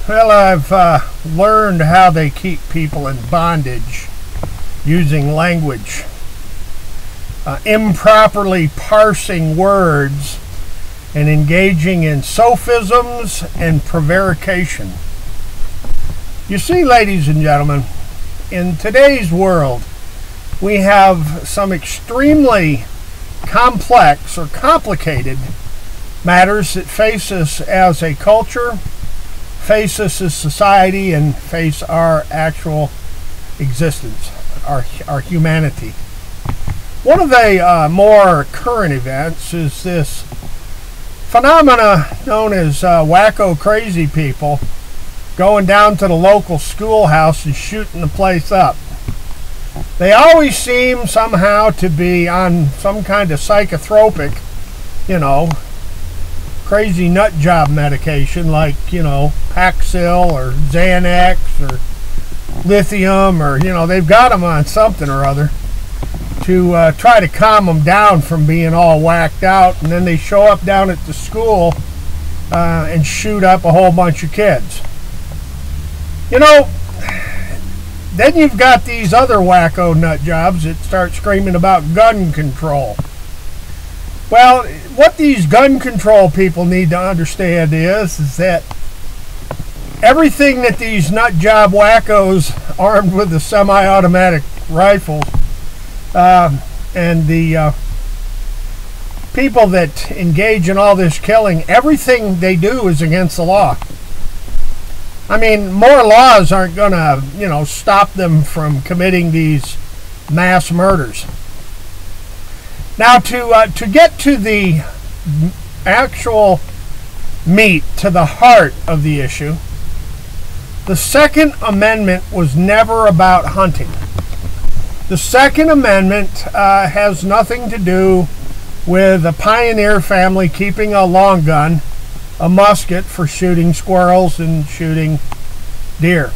Well, I've learned how they keep people in bondage using language, improperly parsing words, and engaging in sophisms and prevarication. You see, ladies and gentlemen, in today's world, we have some extremely complex or complicated matters that face us as a culture, face us as society, and face our actual existence, our humanity. One of the more current events is this phenomena known as wacko crazy people going down to the local schoolhouse and shooting the place up. They always seem somehow to be on some kind of psychotropic, crazy nut job medication like, Paxil or Xanax or lithium, or, they've got them on something or other to try to calm them down from being all whacked out. And then they show up down at the school and shoot up a whole bunch of kids. Then you've got these other wacko nut jobs that start screaming about gun control. Well, what these gun control people need to understand is that everything that these nut job wackos armed with the semi-automatic rifles and the people that engage in all this killing, everything they do is against the law. I mean, more laws aren't going to, stop them from committing these mass murders. Now, to get to the actual meat, to the heart of the issue, the Second Amendment was never about hunting. The Second Amendment has nothing to do with a pioneer family keeping a long gun, a musket for shooting squirrels and shooting deer.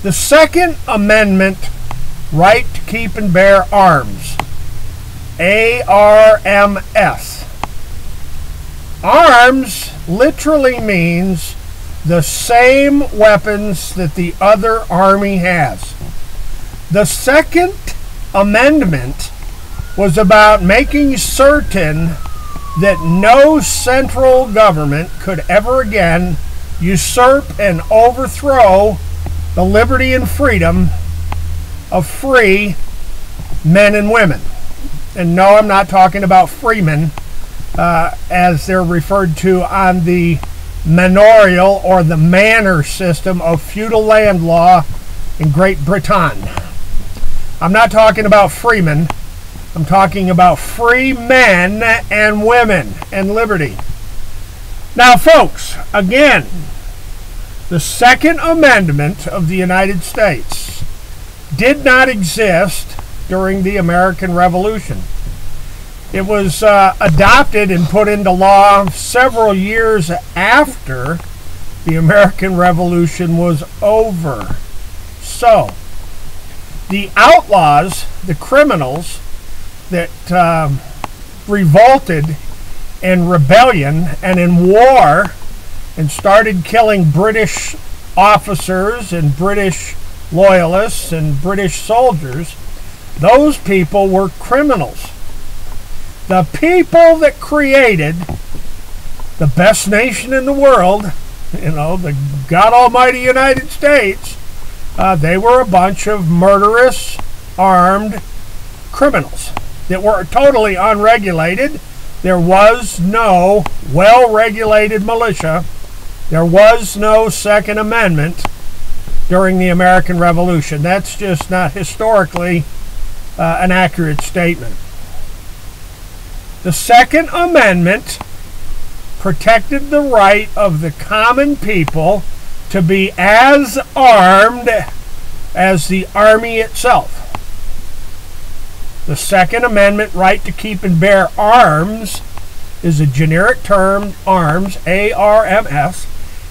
The Second Amendment right to keep and bear arms, ARMS. Arms literally means the same weapons that the other army has. The Second Amendment was about making certain that no central government could ever again usurp and overthrow the liberty and freedom of free men and women. And no, I'm not talking about freemen as they're referred to on the manorial or the manor system of feudal land law in Great Britain. I'm not talking about freemen. I'm talking about free men and women and liberty. Now, folks, again, the Second Amendment of the United States did not exist during the American Revolution. It was adopted and put into law several years after the American Revolution was over. So, the outlaws, the criminals that revolted in rebellion and in war and started killing British officers and British loyalists and British soldiers, those people were criminals. The people that created the best nation in the world, the God Almighty United States, they were a bunch of murderous, armed criminals that were totally unregulated. There was no well-regulated militia. There was no Second Amendment during the American Revolution. That's just not historically an accurate statement. The Second Amendment protected the right of the common people to be as armed as the army itself. The Second Amendment right to keep and bear arms is a generic term, arms, ARMS,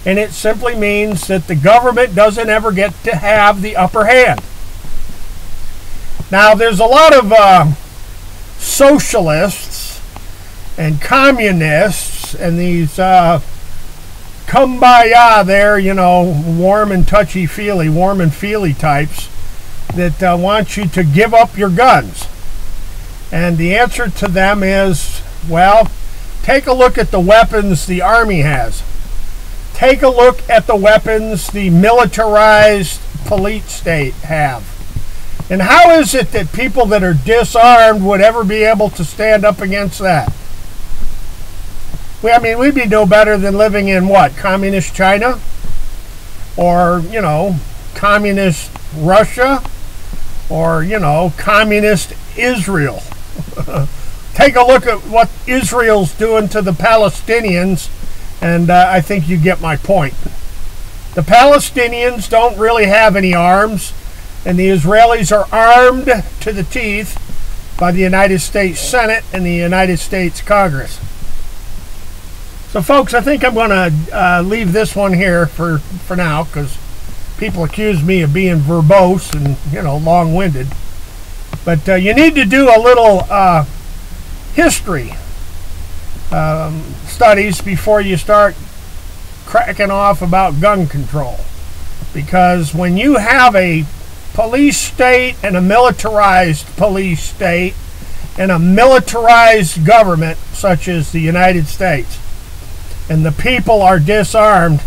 and it simply means that the government doesn't ever get to have the upper hand. Now, there's a lot of socialists and communists and these kumbaya there, you know, warm and touchy-feely, warm and feely types that want you to give up your guns. And the answer to them is, well, take a look at the weapons the Army has. Take a look at the weapons the militarized police state have. And how is it that people that are disarmed would ever be able to stand up against that? I mean, we'd be no better than living in what? Communist China? Or, you know, communist Russia? Or, you know, communist Israel? Take a look at what Israel's doing to the Palestinians, and I think you get my point. The Palestinians don't really have any arms, and the Israelis are armed to the teeth by the United States Senate and the United States Congress. So, folks, I think I'm going to leave this one here for now, because people accuse me of being verbose and, you know, long-winded. But you need to do a little history studies before you start cracking off about gun control. Because when you have a police state and a militarized police state and a militarized government such as the United States, and the people are disarmed,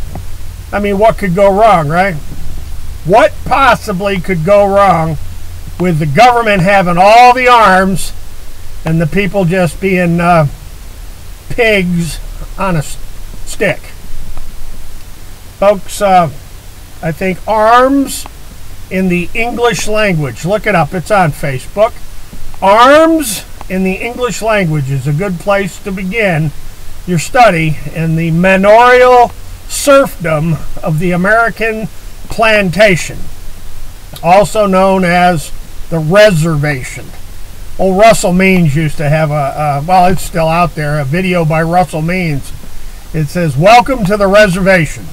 I mean, what could go wrong, right? What possibly could go wrong with the government having all the arms and the people just being pigs on a stick? Folks, I think arms in the English language, look it up, it's on Facebook. Arms in the English language is a good place to begin your study in the manorial serfdom of the American plantation, also known as the reservation. Old Russell Means used to have well, it's still out there, a video by Russell Means. It says, "Welcome to the Reservation."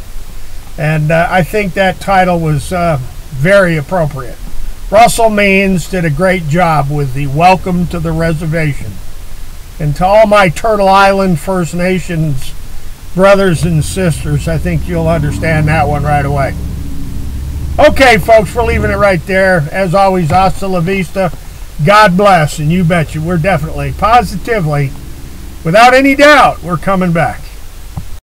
And I think that title was very appropriate. Russell Means did a great job with the Welcome to the Reservation. And to all my Turtle Island First Nations brothers and sisters, I think you'll understand that one right away. Okay, folks, we're leaving it right there. As always, hasta la vista. God bless, and you betcha, we're definitely, positively, without any doubt, we're coming back.